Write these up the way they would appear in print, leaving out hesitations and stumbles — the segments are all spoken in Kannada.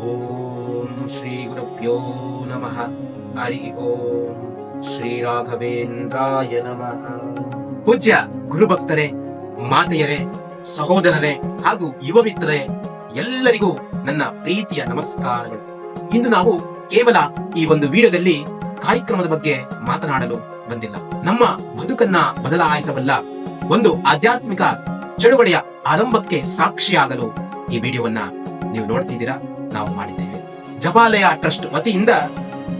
ಓಂ ಶ್ರೀ ಗುರುಭ್ಯೋ ನಮಃ. ಹರಿ ಓಂ. ಶ್ರೀ ರಾಘವೇಂದ್ರಾಯ ನಮಃ. ಪೂಜ್ಯ ಗುರುಭಕ್ತರೇ, ಮಾತೆಯರೇ, ಸಹೋದರರೇ ಹಾಗೂ ಯುವ ಮಿತ್ರರೇ, ಎಲ್ಲರಿಗೂ ನನ್ನ ಪ್ರೀತಿಯ ನಮಸ್ಕಾರಗಳು. ಇಂದು ನಾವು ಕೇವಲ ಈ ಒಂದು ವಿಡಿಯೋದಲ್ಲಿ ಕಾರ್ಯಕ್ರಮದ ಬಗ್ಗೆ ಮಾತನಾಡಲು ಬಂದಿಲ್ಲ. ನಮ್ಮ ಬದುಕನ್ನ ಬದಲಾಯಿಸಬಲ್ಲ ಒಂದು ಆಧ್ಯಾತ್ಮಿಕ ಚಳುವಳಿಯ ಆರಂಭಕ್ಕೆ ಸಾಕ್ಷಿಯಾಗಲು ಈ ವಿಡಿಯೋವನ್ನ ನೀವು ನೋಡ್ತಿದ್ದೀರಾ. ನಾವು ಮಾಡಿದ್ದೇವೆ. ಜಪಾಲಯ ಟ್ರಸ್ಟ್ ವತಿಯಿಂದ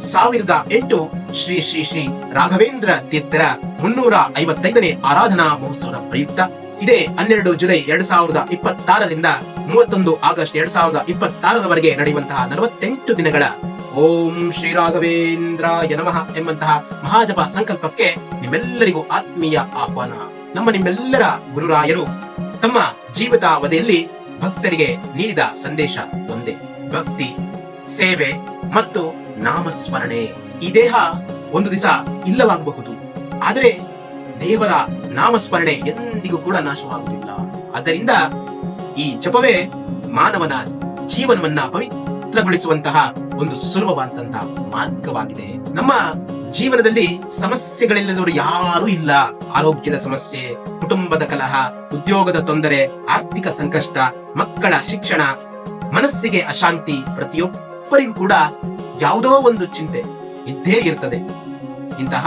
1008 ಶ್ರೀ ಶ್ರೀ ಶ್ರೀ ರಾಘವೇಂದ್ರ ತೀರ್ಥರ 355ನೇ ಆರಾಧನಾ ಮಹೋತ್ಸವದ ಪ್ರಯುಕ್ತ ಇದೇ 12 ಜುಲೈ 2026ರಿಂದ 31 ಆಗಸ್ಟ್ 2026ರವರೆಗೆ ನಡೆಯುವಂತಹ 48 ದಿನಗಳ ಓಂ ಶ್ರೀ ರಾಘವೇಂದ್ರಾಯ ನಮಃ ಎಂಬಂತಹ ಮಹಾಜಪ ಸಂಕಲ್ಪಕ್ಕೆ ನಿಮ್ಮೆಲ್ಲರಿಗೂ ಆತ್ಮೀಯ ಆಹ್ವಾನ. ನಿಮ್ಮೆಲ್ಲರ ಗುರುರಾಯರು ತಮ್ಮ ಜೀವಿತಾವಧಿಯಲ್ಲಿ ಭಕ್ತರಿಗೆ ನೀಡಿದ ಸಂದೇಶ ಒಂದೇ: ಭಕ್ತಿ, ಸೇವೆ ಮತ್ತು ನಾಮಸ್ಮರಣೆ. ಈ ದೇಹ ಒಂದು ದಿವಸ ಇಲ್ಲವಾಗಬಹುದು, ಆದರೆ ದೇವರ ನಾಮಸ್ಮರಣೆ ಎಂದಿಗೂ ಕೂಡ ನಾಶವಾಗುವುದಿಲ್ಲ. ಆದ್ದರಿಂದ ಈ ಜಪವೇ ಮಾನವನ ಜೀವನವನ್ನ ಪವಿತ್ರಗೊಳಿಸುವಂತಹ ಒಂದು ಸುಲಭವಾದಂತಹ ಮಾರ್ಗವಾಗಿದೆ. ನಮ್ಮ ಜೀವನದಲ್ಲಿ ಸಮಸ್ಯೆಗಳಿಲ್ಲದವರು ಯಾರೂ ಇಲ್ಲ. ಆರೋಗ್ಯದ ಸಮಸ್ಯೆ, ಕುಟುಂಬದ ಕಲಹ, ಉದ್ಯೋಗದ ತೊಂದರೆ, ಆರ್ಥಿಕ ಸಂಕಷ್ಟ, ಮಕ್ಕಳ ಶಿಕ್ಷಣ, ಮನಸ್ಸಿಗೆ ಅಶಾಂತಿ, ಪ್ರತಿಯೊಬ್ಬರಿಗೂ ಕೂಡ ಯಾವುದೋ ಒಂದು ಚಿಂತೆ ಇದ್ದೇ ಇರ್ತದೆ. ಇಂತಹ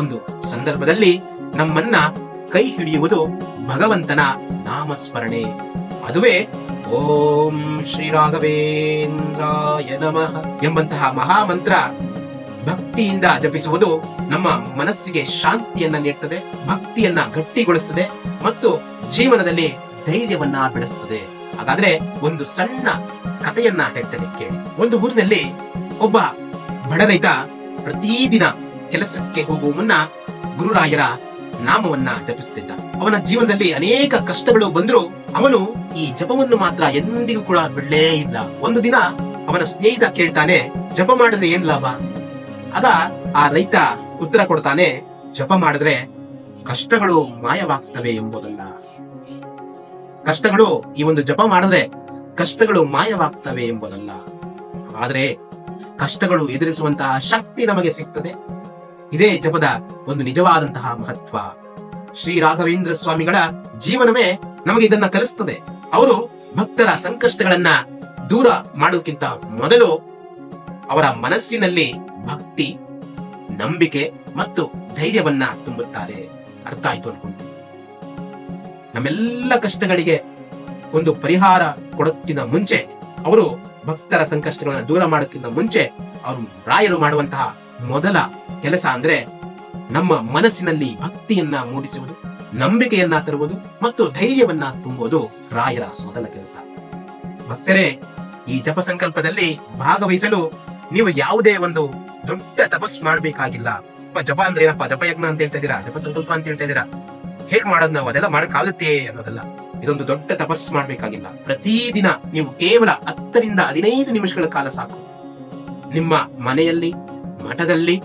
ಒಂದು ಸಂದರ್ಭದಲ್ಲಿ ನಮ್ಮನ್ನ ಕೈ ಹಿಡಿಯುವುದು ಭಗವಂತನ ನಾಮಸ್ಮರಣೆ. ಅದುವೇ ಓಂ ಶ್ರೀ ರಾಘವೇಂದ್ರಾಯ ನಮಃ ಎಂಬಂತಹ ಮಹಾಮಂತ್ರ ಭಕ್ತಿಯಿಂದ ಜಪಿಸುವುದು ನಮ್ಮ ಮನಸ್ಸಿಗೆ ಶಾಂತಿಯನ್ನ ನೀಡುತ್ತದೆ, ಭಕ್ತಿಯನ್ನ ಗಟ್ಟಿಗೊಳಿಸುತ್ತದೆ ಮತ್ತು ಜೀವನದಲ್ಲಿ ಧೈರ್ಯವನ್ನ ಬೆಳೆಸುತ್ತದೆ. ಹಾಗಾದ್ರೆ ಒಂದು ಸಣ್ಣ ಕಥೆಯನ್ನ ಹೇಳ್ತೇನೆ ಕೇಳಿ. ಒಂದು ಊರಿನಲ್ಲಿ ಒಬ್ಬ ಬಡ ರೈತ ಪ್ರತಿದಿನ ಕೆಲಸಕ್ಕೆ ಹೋಗುವ ಮುನ್ನ ಗುರುರಾಯರ ನಾಮವನ್ನ ಜಪಿಸುತ್ತಿದ್ದ. ಅವನ ಜೀವನದಲ್ಲಿ ಅನೇಕ ಕಷ್ಟಗಳು ಬಂದರೂ ಅವನು ಈ ಜಪವನ್ನು ಮಾತ್ರ ಎಂದಿಗೂ ಕೂಡ ಬಿಡಲೇ ಇಲ್ಲ. ಒಂದು ದಿನ ಅವನ ಸ್ನೇಹಿತ ಕೇಳ್ತಾನೆ, ಜಪ ಮಾಡಿದ್ರೆ ಏನ್ ಲಾಭ? ಆಗ ಆ ರೈತ ಉತ್ತರ ಕೊಡ್ತಾನೆ, ಜಪ ಮಾಡಿದ್ರೆ ಕಷ್ಟಗಳು ಮಾಯವಾಗ್ತವೆ ಎಂಬುದಲ್ಲ. ಕಷ್ಟಗಳು, ಈ ಒಂದು ಜಪ ಮಾಡಿದ್ರೆ ಕಷ್ಟಗಳು ಮಾಯವಾಗ್ತವೆ ಎಂಬುದಲ್ಲ, ಆದ್ರೆ ಕಷ್ಟಗಳು ಎದುರಿಸುವಂತಹ ಶಕ್ತಿ ನಮಗೆ ಸಿಗ್ತದೆ. ಇದೇ ಜಪದ ಒಂದು ನಿಜವಾದಂತಹ ಮಹತ್ವ. ಶ್ರೀ ರಾಘವೇಂದ್ರ ಸ್ವಾಮಿಗಳ ಜೀವನವೇ ನಮಗೆ ಇದನ್ನ ಕಲಿಸ್ತದೆ. ಅವರು ಭಕ್ತರ ಸಂಕಷ್ಟಗಳನ್ನ ದೂರ ಮಾಡೋಕ್ಕಿಂತ ಮೊದಲು ಅವರ ಮನಸ್ಸಿನಲ್ಲಿ ಭಕ್ತಿ, ನಂಬಿಕೆ ಮತ್ತು ಧೈರ್ಯವನ್ನ ತುಂಬುತ್ತಾರೆ. ಅರ್ಥ ಆಯ್ತು ಅನ್ಕೊಂತೀನಿ. ನಮ್ಮೆಲ್ಲ ಕಷ್ಟಗಳಿಗೆ ಒಂದು ಪರಿಹಾರ ಕೊಡೋಕ್ಕಿಂತ ಮುಂಚೆ, ಅವರು ಭಕ್ತರ ಸಂಕಷ್ಟಗಳನ್ನ ದೂರ ಮಾಡೋಕ್ಕಿಂತ ಮುಂಚೆ ಅವರು ರಾಯರು ಮಾಡುವಂತಹ ಮೊದಲ ಕೆಲಸ ಅಂದ್ರೆ ನಮ್ಮ ಮನಸ್ಸಿನಲ್ಲಿ ಭಕ್ತಿಯನ್ನ ಮೂಡಿಸುವುದು, ನಂಬಿಕೆಯನ್ನ ತರುವುದು ಮತ್ತು ಧೈರ್ಯವನ್ನ ತುಂಬುವುದು ರಾಯರ ಮೊದಲ ಕೆಲಸ. ಭಕ್ತರೇ, ಈ ಜಪ ಸಂಕಲ್ಪದಲ್ಲಿ ಭಾಗವಹಿಸಲು ನೀವು ಯಾವುದೇ ಒಂದು ದೊಡ್ಡ ತಪಸ್ಸು ಮಾಡ್ಬೇಕಾಗಿಲ್ಲ. ಜಪ ಅಂದ್ರೆ ಏನಪ್ಪ, ಜಪಯಜ್ಞ ಅಂತ ಹೇಳ್ತಾ ಇದೀರಾ, ಜಪ ಸಂಕಲ್ಪ ಅಂತ ಹೇಳ್ತಾ ಇದೀರಾ, ಹೇಗ್ ಮಾಡೋದು ನಾವು, ಅದೆಲ್ಲ ಮಾಡಕ್ಕಾಗುತ್ತೆ ಅನ್ನೋದಲ್ಲ. ಇದೊಂದು ದೊಡ್ಡ ತಪಸ್ಸು ಮಾಡ್ಬೇಕಾಗಿಲ್ಲ. ಪ್ರತಿದಿನ ನೀವು ಕೇವಲ 10ರಿಂದ 15 ನಿಮಿಷಗಳ ಕಾಲ ಸಾಕು. ನಿಮ್ಮ ಮನೆಯಲ್ಲಿ, ಮಠದಲ್ಲಿ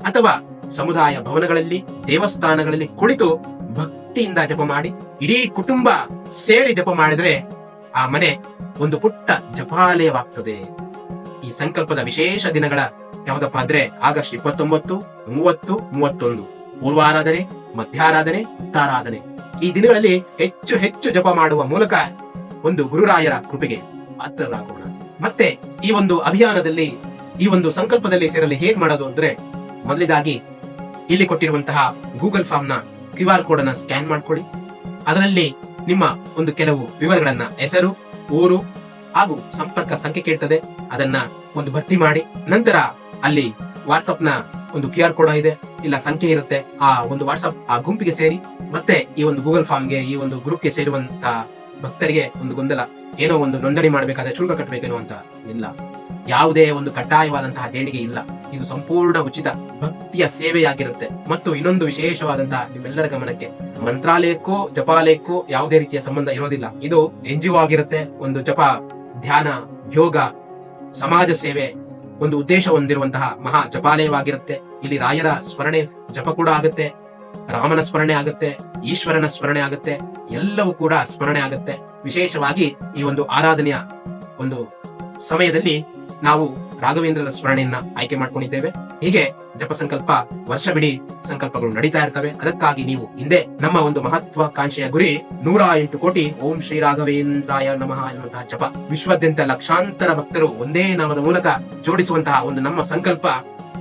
ಅಥವಾ ಸಮುದಾಯ ಭವನಗಳಲ್ಲಿ, ದೇವಸ್ಥಾನಗಳಲ್ಲಿ ಕುಳಿತು ಭಕ್ತಿಯಿಂದ ಜಪ ಮಾಡಿ, ಇಡೀ ಕುಟುಂಬ ಸೇರಿ ಜಪ ಮಾಡಿದ್ರೆ ಆ ಮನೆ ಒಂದು ಪುಟ್ಟ ಜಪಾಲಯವಾಗ್ತದೆ. ಈ ಸಂಕಲ್ಪದ ವಿಶೇಷ ದಿನಗಳ ಯಾವ್ದಪ್ಪ ಅಂದ್ರೆ ಆಗಸ್ಟ್ 29, 30, 31 ಪೂರ್ವಾರಾಧನೆ, ಮಧ್ಯಾರಾಧನೆ, ಉತ್ತಾರಾಧನೆ. ಈ ದಿನಗಳಲ್ಲಿ ಹೆಚ್ಚು ಹೆಚ್ಚು ಜಪ ಮಾಡುವ ಮೂಲಕ ಒಂದು ಗುರುರಾಯರ ಕೃಪೆಗೆ ಪಾತ್ರರಾಗೋಣ. ಮತ್ತೆ ಈ ಒಂದು ಅಭಿಯಾನದಲ್ಲಿ, ಈ ಒಂದು ಸಂಕಲ್ಪದಲ್ಲಿ ಸೇರಲು ಹೇಗ್ ಮಾಡೋದು ಅಂದ್ರೆ, ಮೊದಲಿದಾಗಿ ಇಲ್ಲಿ ಕೊಟ್ಟಿರುವಂತಹ ಗೂಗಲ್ ಫಾರ್ಮ್ ನ QR ಕೋಡ್ ಅನ್ನ ಸ್ಕ್ಯಾನ್ ಮಾಡ್ಕೊಳ್ಳಿ. ಅದರಲ್ಲಿ ನಿಮ್ಮ ಒಂದು ಕೆಲವು ವಿವರಗಳನ್ನ, ಹೆಸರು, ಊರು ಹಾಗೂ ಸಂಪರ್ಕ ಸಂಖ್ಯೆ ಕೇಳ್ತದೆ, ಅದನ್ನ ಒಂದು ಭರ್ತಿ ಮಾಡಿ. ನಂತರ ಅಲ್ಲಿ ವಾಟ್ಸ್ಆಪ್ ನ ಒಂದು QR ಕೋಡ್ ಇದೆ, ಇಲ್ಲ ಸಂಖ್ಯೆ ಇರುತ್ತೆ. ಆ ಒಂದು ವಾಟ್ಸ್ಆಪ್ ಆ ಗುಂಪಿಗೆ ಸೇರಿ. ಮತ್ತೆ ಈ ಒಂದು ಗೂಗಲ್ ಫಾರ್ಮ್ಗೆ, ಈ ಒಂದು ಗ್ರೂಪ್ಗೆ ಸೇರುವಂತ ಭಕ್ತರಿಗೆ ಒಂದು ಗೊಂದಲ, ಏನೋ ಒಂದು ನೋಂದಣಿ ಮಾಡಬೇಕಾದ್ರೆ ಶುಲ್ಕ ಕಟ್ಟಬೇಕೇನೋ ಅಂತ ಇಲ್ಲ. ಯಾವುದೇ ಒಂದು ಕಡ್ಡಾಯವಾದಂತಹ ದೇಣಿಗೆ ಇಲ್ಲ. ಇದು ಸಂಪೂರ್ಣ ಉಚಿತ ಭಕ್ತಿಯ ಸೇವೆಯಾಗಿರುತ್ತೆ. ಮತ್ತು ಇನ್ನೊಂದು ವಿಶೇಷವಾದಂತಹ ನಿಮ್ಮೆಲ್ಲರ ಗಮನಕ್ಕೆ, ಮಂತ್ರಾಲಯಕ್ಕೂ ಜಪಾಲಯಕ್ಕೂ ಯಾವುದೇ ರೀತಿಯ ಸಂಬಂಧ ಇರೋದಿಲ್ಲ. ಇದು NGO ಆಗಿರುತ್ತೆ. ಒಂದು ಜಪ, ಧ್ಯಾನ, ಯೋಗ, ಸಮಾಜ ಸೇವೆ ಒಂದು ಉದ್ದೇಶ ಹೊಂದಿರುವಂತಹ ಮಹಾ ಜಪಾಲಯವಾಗಿರುತ್ತೆ. ಇಲ್ಲಿ ರಾಯರ ಸ್ಮರಣೆ ಜಪ ಕೂಡ ಆಗುತ್ತೆ, ರಾಮನ ಸ್ಮರಣೆ ಆಗುತ್ತೆ, ಈಶ್ವರನ ಸ್ಮರಣೆ ಆಗುತ್ತೆ, ಎಲ್ಲವೂ ಕೂಡ ಸ್ಮರಣೆ ಆಗುತ್ತೆ. ವಿಶೇಷವಾಗಿ ಈ ಒಂದು ಆರಾಧನೆಯ ಒಂದು ಸಮಯದಲ್ಲಿ ನಾವು ರಾಘವೇಂದ್ರರ ಸ್ಮರಣೆಯನ್ನ ಆಯ್ಕೆ ಮಾಡ್ಕೊಂಡಿದ್ದೇವೆ. ಹೀಗೆ ಜಪ ಸಂಕಲ್ಪ ವರ್ಷವಿಡೀ ಸಂಕಲ್ಪಗಳು ನಡೀತಾ ಇರ್ತವೆ. ಅದಕ್ಕಾಗಿ ನೀವು ಹಿಂದೆ ನಮ್ಮ ಒಂದು ಮಹತ್ವಾಕಾಂಕ್ಷೆಯ ಗುರಿ 108 ಕೋಟಿ ಓಂ ಶ್ರೀ ರಾಘವೇಂದ್ರಾಯ ನಮಃ ಎನ್ನುವಂತಹ ಜಪ. ವಿಶ್ವಾದ್ಯಂತ ಲಕ್ಷಾಂತರ ಭಕ್ತರು ಒಂದೇ ನಾಮದ ಮೂಲಕ ಜೋಡಿಸುವಂತಹ ಒಂದು ನಮ್ಮ ಸಂಕಲ್ಪ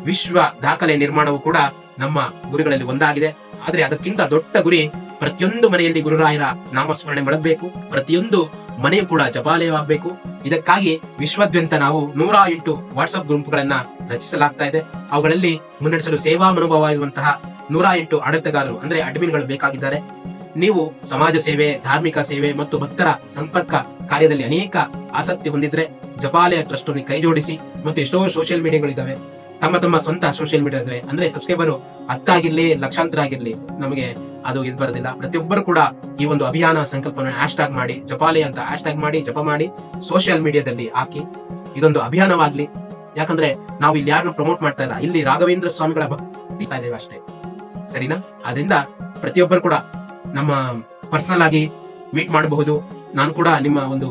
ವಿಶ್ವ ದಾಖಲೆ ನಿರ್ಮಾಣವು ಕೂಡ ನಮ್ಮ ಗುರಿಗಳಲ್ಲಿ ಒಂದಾಗಿದೆ. ಆದ್ರೆ ಅದಕ್ಕಿಂತ ದೊಡ್ಡ ಗುರಿ ಪ್ರತಿಯೊಂದು ಮನೆಯಲ್ಲಿ ಗುರುರಾಯರ ನಾಮಸ್ಮರಣೆ ಮಾಡಬೇಕು, ಪ್ರತಿಯೊಂದು ಮನೆಯು ಕೂಡ ಜಪಾಲಯವಾಗಬೇಕು. ಇದಕ್ಕಾಗಿ ವಿಶ್ವಾದ್ಯಂತ ನಾವು 108 ವಾಟ್ಸ್ಆಪ್ ಗ್ರೂಪ್ಗಳನ್ನ ರಚಿಸಲಾಗ್ತಾ ಇದೆ. ಅವುಗಳಲ್ಲಿ ಮುನ್ನಡೆಸಲು ಸೇವಾ ಮನೋಭಾವ ಇರುವಂತಹ 108 ಆಡಳಿತಗಾರರು ಅಂದ್ರೆ ಅಡ್ಮಿನ್ಗಳು ಬೇಕಾಗಿದ್ದಾರೆ. ನೀವು ಸಮಾಜ ಸೇವೆ, ಧಾರ್ಮಿಕ ಸೇವೆ ಮತ್ತು ಭಕ್ತರ ಸಂಪರ್ಕ ಕಾರ್ಯದಲ್ಲಿ ಅನೇಕ ಆಸಕ್ತಿ ಹೊಂದಿದ್ರೆ ಜಪಾಲಯ ಟ್ರಸ್ಟ್ ಕೈ ಜೋಡಿಸಿ. ಮತ್ತು ಎಷ್ಟೋ ಸೋಷಿಯಲ್ ಮೀಡಿಯಾಗಳಿದ್ದಾವೆ, ತಮ್ಮ ಸ್ವಂತ ಸೋಷಿಯಲ್ ಮೀಡಿಯಾ ಇದಾವೆ. ಅಂದ್ರೆ ಸಬ್ಸ್ಕ್ರೈಬರ್ 10 ಆಗಿರ್ಲಿ, ಲಕ್ಷಾಂತರ ಆಗಿರ್ಲಿ, ನಮಗೆ ಅದು ಇದು ಬರೋದಿಲ್ಲ. ಪ್ರತಿಯೊಬ್ಬರು ಕೂಡ ಈ ಒಂದು ಅಭಿಯಾನ ಸಂಕಲ್ಪವನ್ನು ಹ್ಯಾಶ್ಟ್ಯಾಗ್ ಮಾಡಿ, ಜಪಾಲಯ ಅಂತ ಹ್ಯಾಶ್ಟ್ಯಾಗ್ ಮಾಡಿ, ಜಪ ಮಾಡಿ ಸೋಷಿಯಲ್ ಮೀಡಿಯಾದಲ್ಲಿ ಹಾಕಿ. ಇದೊಂದು ಅಭಿಯಾನವಾಗ್ಲಿ. ಯಾಕಂದ್ರೆ ನಾವು ಇಲ್ಲಿ ಯಾರನ್ನು ಪ್ರಮೋಟ್ ಮಾಡ್ತಾ ಇಲ್ಲ, ಇಲ್ಲಿ ರಾಘವೇಂದ್ರ ಸ್ವಾಮಿಗಳ ಭಕ್ತಿ ಇದ್ದೇವೆ ಅಷ್ಟೇ, ಸರಿನಾ? ಅದರಿಂದ ಪ್ರತಿಯೊಬ್ಬರು ಕೂಡ ನಮ್ಮ ಪರ್ಸನಲ್ ಆಗಿ ಮೀಟ್ ಮಾಡಬಹುದು. ನಾನು ಕೂಡ ನಿಮ್ಮ ಒಂದು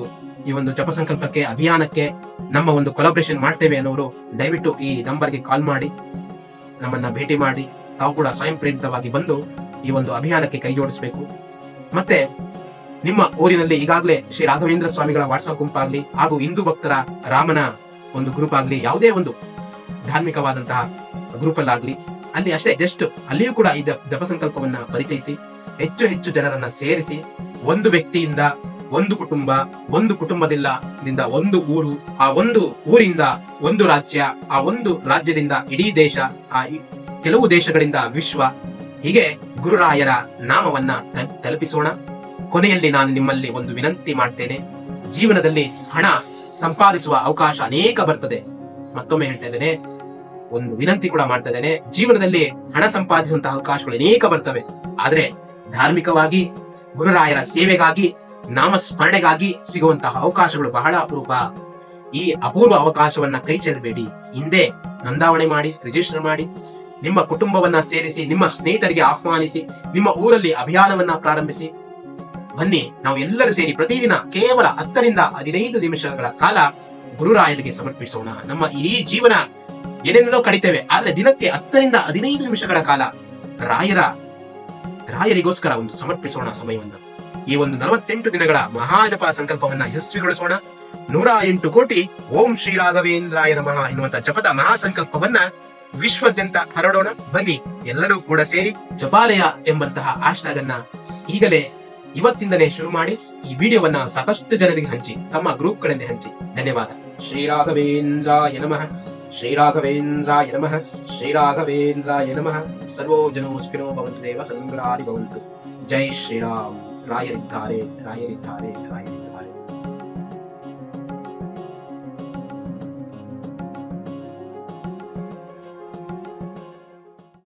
ಈ ಒಂದು ಜಪ ಸಂಕಲ್ಪಕ್ಕೆ, ಅಭಿಯಾನಕ್ಕೆ ನಮ್ಮ ಒಂದು ಕೊಲಾಬ್ರೇಷನ್ ಮಾಡ್ತೇವೆ ಅನ್ನೋರು ದಯವಿಟ್ಟು ಈ ನಂಬರ್ಗೆ ಕಾಲ್ ಮಾಡಿ ನಮ್ಮನ್ನ ಭೇಟಿ ಮಾಡಿ ತಾವು ಕೂಡ ಸ್ವಯಂ ಪ್ರೇರಿತವಾಗಿ ಬಂದು ಈ ಒಂದು ಅಭಿಯಾನಕ್ಕೆ ಕೈ ಜೋಡಿಸಬೇಕು. ಮತ್ತೆ ನಿಮ್ಮ ಊರಿನಲ್ಲಿ ಈಗಾಗಲೇ ಶ್ರೀ ರಾಘವೇಂದ್ರ ಸ್ವಾಮಿಗಳ ವಾಟ್ಸ್ಆಪ್ ಗುಂಪಾಗ್ಲಿ ಹಾಗೂ ಹಿಂದೂ ಭಕ್ತರ ರಾಮನ ಒಂದು ಗ್ರೂಪ್ ಆಗ್ಲಿ, ಯಾವುದೇ ಒಂದು ಧಾರ್ಮಿಕವಾದಂತಹ ಗ್ರೂಪ್ ಅಲ್ಲಾಗ್ಲಿ, ಅಲ್ಲಿ ಅಷ್ಟೇ ಜಸ್ಟ್ ಅಲ್ಲಿಯೂ ಕೂಡ ಈ ಜಪ ಸಂಕಲ್ಪವನ್ನ ಪರಿಚಯಿಸಿ ಹೆಚ್ಚು ಹೆಚ್ಚು ಜನರನ್ನ ಸೇರಿಸಿ ಒಂದು ವ್ಯಕ್ತಿಯಿಂದ ಒಂದು ಕುಟುಂಬ, ಒಂದು ಕುಟುಂಬದಿಂದ ಒಂದು ಊರು, ಆ ಒಂದು ಊರಿಂದ ಒಂದು ರಾಜ್ಯ, ಆ ಒಂದು ರಾಜ್ಯದಿಂದ ಇಡೀ ದೇಶ, ಆ ಕೆಲವು ದೇಶಗಳಿಂದ ವಿಶ್ವ, ಹೀಗೆ ಗುರುರಾಯರ ನಾಮವನ್ನ ತಲುಪಿಸೋಣ. ಕೊನೆಯಲ್ಲಿ ನಾನು ನಿಮ್ಮಲ್ಲಿ ಒಂದು ವಿನಂತಿ ಮಾಡ್ತೇನೆ. ಜೀವನದಲ್ಲಿ ಹಣ ಸಂಪಾದಿಸುವ ಅವಕಾಶ ಅನೇಕ ಬರ್ತದೆ. ಮತ್ತೊಮ್ಮೆ ಹೇಳ್ತಾ ಇದ್ದೇನೆ, ಒಂದು ವಿನಂತಿ ಕೂಡ ಮಾಡ್ತಾ ಇದ್ದೇನೆ. ಜೀವನದಲ್ಲಿ ಹಣ ಸಂಪಾದಿಸುವಂತಹ ಅವಕಾಶಗಳು ಅನೇಕ ಬರ್ತವೆ. ಆದ್ರೆ ಧಾರ್ಮಿಕವಾಗಿ ಗುರುರಾಯರ ಸೇವೆಗಾಗಿ, ನಾಮಸ್ಮರಣೆಗಾಗಿ ಸಿಗುವಂತಹ ಅವಕಾಶಗಳು ಬಹಳ ಅಪರೂಪ. ಈ ಅಪೂರ್ವ ಅವಕಾಶವನ್ನ ಕೈ ಚೆಲ್ಲಬೇಡಿ. ಹಿಂದೆ ನೋಂದಾವಣೆ ಮಾಡಿ, ರಿಜಿಸ್ಟರ್ ಮಾಡಿ, ನಿಮ್ಮ ಕುಟುಂಬವನ್ನ ಸೇರಿಸಿ, ನಿಮ್ಮ ಸ್ನೇಹಿತರಿಗೆ ಆಹ್ವಾನಿಸಿ, ನಿಮ್ಮ ಊರಲ್ಲಿ ಅಭಿಯಾನವನ್ನ ಪ್ರಾರಂಭಿಸಿ. ಬನ್ನಿ, ನಾವು ಎಲ್ಲರೂ ಸೇರಿ ಪ್ರತಿದಿನ ಕೇವಲ 10 ರಿಂದ 15 ನಿಮಿಷಗಳ ಕಾಲ ಗುರುರಾಯರಿಗೆ ಸಮರ್ಪಿಸೋಣ. ನಮ್ಮ ಈ ಜೀವನ ಏನೇನೋ ಕಡಿತೇವೆ, ಆದ್ರೆ ದಿನಕ್ಕೆ 10 ರಿಂದ 15 ನಿಮಿಷಗಳ ಕಾಲ ರಾಯರಿಗೋಸ್ಕರ ಒಂದು ಸಮರ್ಪಿಸೋಣ ಸಮಯವನ್ನ. ಈ ಒಂದು 48 ದಿನಗಳ ಮಹಾಜಪ ಸಂಕಲ್ಪವನ್ನ ಯಶಸ್ವಿಗೊಳಿಸೋಣ. 108 ಕೋಟಿ ಓಂ ಶ್ರೀ ರಾಘವೇಂದ್ರಾಯ ನಮಃ ಎನ್ನುವಂತ ಜಪದ ಮಹಾಸಂಕಲ್ಪವನ್ನ ವಿಶ್ವಾದ್ಯಂತ ಹರಡೋಣ. ಬನ್ನಿ, ಎಲ್ಲರೂ ಕೂಡ ಸೇರಿ ಜಪಾಲಯ ಎಂಬಂತಹ ಹ್ಯಾಶ್ಟ್ಯಾಗ್ ಅನ್ನ ಈಗಲೇ ಇವತ್ತಿಂದಲೇ ಶುರು ಮಾಡಿ ಈ ವಿಡಿಯೋವನ್ನ ಸಾಕಷ್ಟು ಜನರಿಗೆ ಹಂಚಿ, ತಮ್ಮ ಗ್ರೂಪ್ ಗಳಲ್ಲಿ ಹಂಚಿ. ಧನ್ಯವಾದ. ಶ್ರೀರಾಘವೇಂದ್ರಾಯ ನಮಃ, ಶ್ರೀರಾಘವೇಂದ್ರಾಯ ನಮಃ, ಶ್ರೀರಾಘವೇಂದ್ರಾಯ ನಮಃ. ಸರ್ವೋ ಜನೋ ಸುಖಿನೋ ಭವಂತು, ದೇವ ಸಂಗ್ರಾರಿ ಭವಂತು. ಜೈ ಶ್ರೀರಾಮ್. ರಾಯರಿದ್ದಾರೆ, ರಾಯರಿದ್ದಾರೆ, ರಾಯರಿದ್ದಾರೆ.